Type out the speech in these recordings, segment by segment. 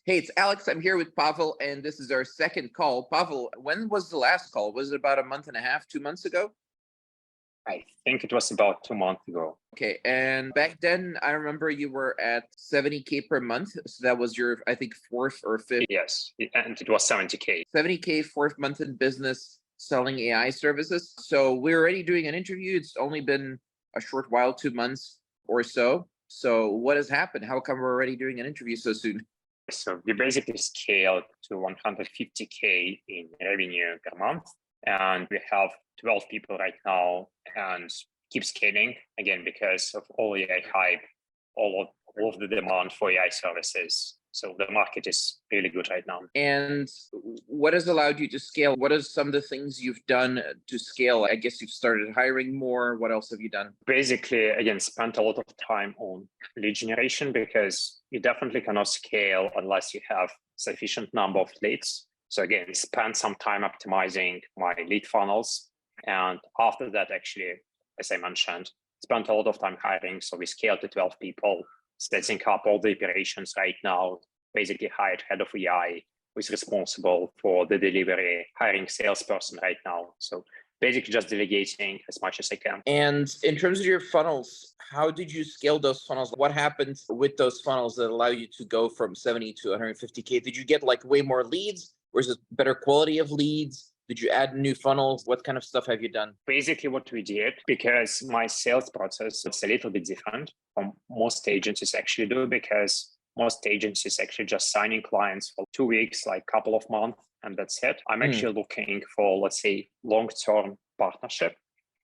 Hey, it's Alex. I'm here with Pavel, and this is our second call. Pavel, when was the last call? Was it about a month and a half, 2 months ago? I think it was about 2 months ago. Okay, and back then, I remember you were at 70K per month. So that was your, I think, fourth or fifth. Yes, and it was 70K. 70K, fourth month in business selling AI services. So we're already doing an interview. It's only been a short while, 2 months or so. So what has happened? How come we're already doing an interview so soon? So we basically scaled to 150K in revenue per month. And we have 12 people right now and keep scaling again because of all AI hype, all of the demand for AI services. So the market is really good right now. And what has allowed you to scale? What are some of the things you've done to scale? I guess you've started hiring more. What else have you done? Basically, again, spent a lot of time on lead generation because you definitely cannot scale unless you have sufficient number of leads. So again, spend some time optimizing my lead funnels. And after that, actually, as I mentioned, spent a lot of time hiring. So we scaled to 12 people, setting up all the operations right now, basically hired head of AI, who is responsible for the delivery, hiring salesperson right now. So basically just delegating as much as I can. And in terms of your funnels, how did you scale those funnels? What happened with those funnels that allow you to go from 70 to 150K? Did you get like way more leads, or is it better quality of leads? Did you add new funnels? What kind of stuff have you done? Basically what we did, because my sales process is a little bit different from most agencies actually do, because most agencies actually just signing clients for 2 weeks, like a couple of months, and that's it. I'm actually looking for, let's say, long-term partnership.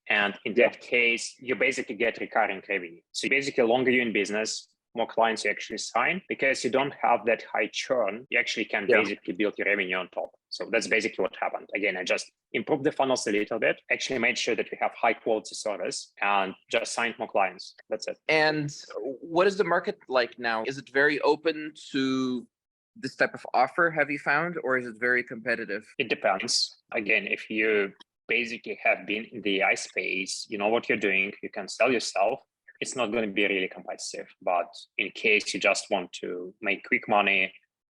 And in that case, you basically get recurring revenue. So basically, longer you're in business, more clients you actually sign, because you don't have that high churn, you actually can basically build your revenue on top. So that's basically what happened. Again, I just improved the funnels a little bit, actually made sure that we have high quality service and just signed more clients. That's it. And what is the market like now? Is it very open to this type of offer, have you found, or is it very competitive? It depends. Again, if you basically have been in the AI space, you know what you're doing, you can sell yourself, it's not going to be really competitive. But in case you just want to make quick money,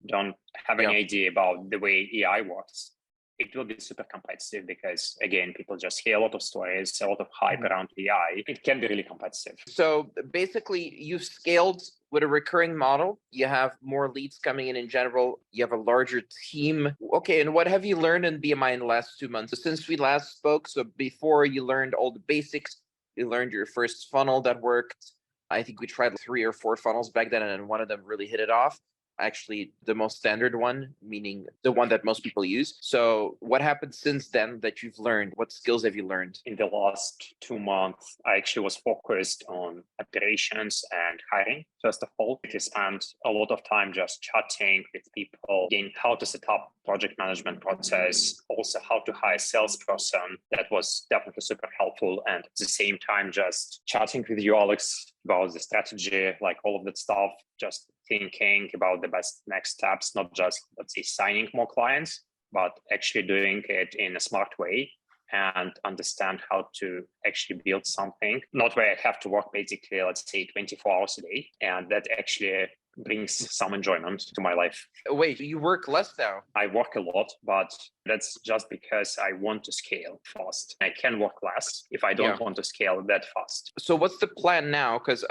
don't have any idea about the way AI works, it will be super competitive because, again, people just hear a lot of stories, a lot of hype around AI. It can be really competitive. So basically, you've scaled with a recurring model. You have more leads coming in general. You have a larger team. Okay, and what have you learned in BMI in the last 2 months? So since we last spoke, so before you learned all the basics, you learned your first funnel that worked. I think we tried 3 or 4 funnels back then, and one of them really hit it off. Actually, the most standard one, meaning the one that most people use. So what happened since then that you've learned? What skills have you learned? In the last 2 months, I actually was focused on operations and hiring. First of all, I spent a lot of time just chatting with people, again, how to set up project management process, also how to hire a salesperson. That was definitely super helpful. And at the same time, just chatting with you, Alex, about the strategy, like all of that stuff, just thinking about the best next steps, not just, let's say, signing more clients, but actually doing it in a smart way and understand how to actually build something, not where I have to work basically, let's say, 24 hours a day. And that actually brings some enjoyment to my life. Wait, you work less now? I work a lot, but that's just because I want to scale fast. I can work less if I don't want to scale that fast. So what's the plan now? Because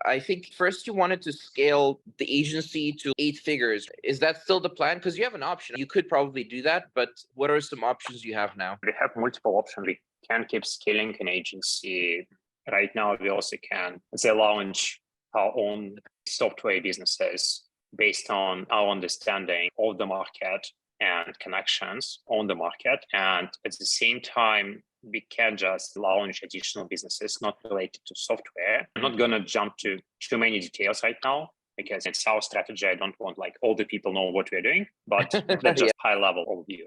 I think first you wanted to scale the agency to 8 figures. Is that still the plan? Because you have an option. You could probably do that, but what are some options you have now? We have multiple options. We can keep scaling an agency. Right now, we also can, say, launch our own software businesses based on our understanding of the market and connections on the market. And at the same time, we can just launch additional businesses not related to software. I'm not going to jump to too many details right now because it's our strategy. I don't want like all the people know what we're doing, but that's just high level overview.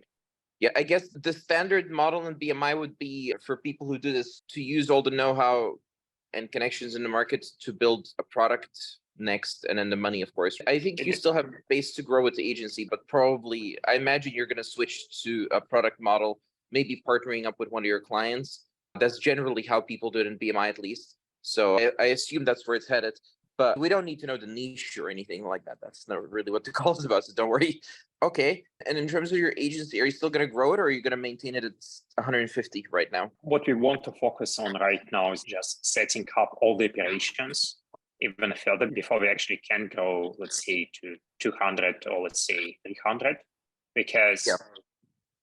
Yeah, I guess the standard model in BMI would be for people who do this to use all the know-how and connections in the market to build a product next, and then the money, of course. I think you still have space to grow with the agency, but probably, I imagine you're going to switch to a product model, maybe partnering up with one of your clients. That's generally how people do it in BMI, at least. So I assume that's where it's headed. but we don't need to know the niche or anything like that. That's not really what the call is about, so don't worry. Okay. And in terms of your agency, are you still going to grow it or are you going to maintain it at 150 right now? What we want to focus on right now is just setting up all the operations even further before we actually can go, let's say, to 200 or let's say 300. Because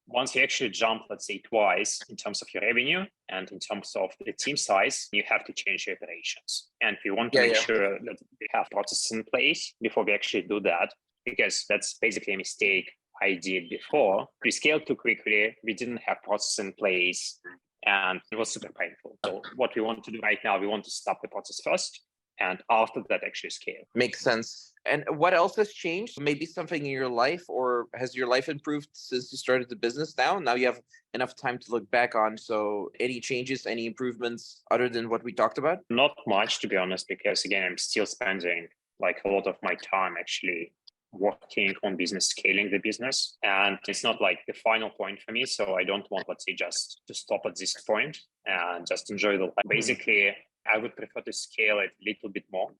once you actually jump, let's say, twice in terms of your revenue and in terms of the team size, you have to change your operations. And we want to make sure that we have processes in place before we actually do that, because that's basically a mistake I did before. We scaled too quickly. We didn't have processes in place and it was super painful. So what we want to do right now, we want to stop the process first. And after that, actually scale. Makes sense. And what else has changed? Maybe something in your life, or has your life improved since you started the business now? Now you have enough time to look back on. So any changes, any improvements other than what we talked about? Not much, to be honest, because again, I'm still spending like a lot of my time actually working on business, scaling the business. And it's not like the final point for me. So I don't want, let's say, just to stop at this point and just enjoy the life. Basically, I would prefer to scale it a little bit more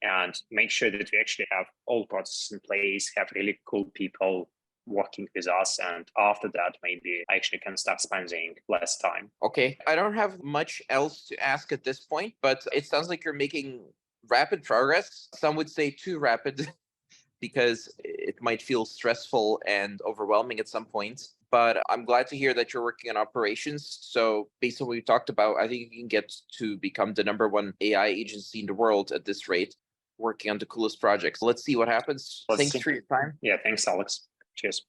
and make sure that we actually have all processes in place, have really cool people working with us. And after that, maybe I actually can start spending less time. Okay. I don't have much else to ask at this point, but it sounds like you're making rapid progress. Some would say too rapid because it might feel stressful and overwhelming at some points. But I'm glad to hear that you're working on operations. So based on what we talked about, I think you can get to become the #1 AI agency in the world at this rate, working on the coolest projects. Let's see what happens. Thanks for your time. Yeah, thanks, Alex. Cheers.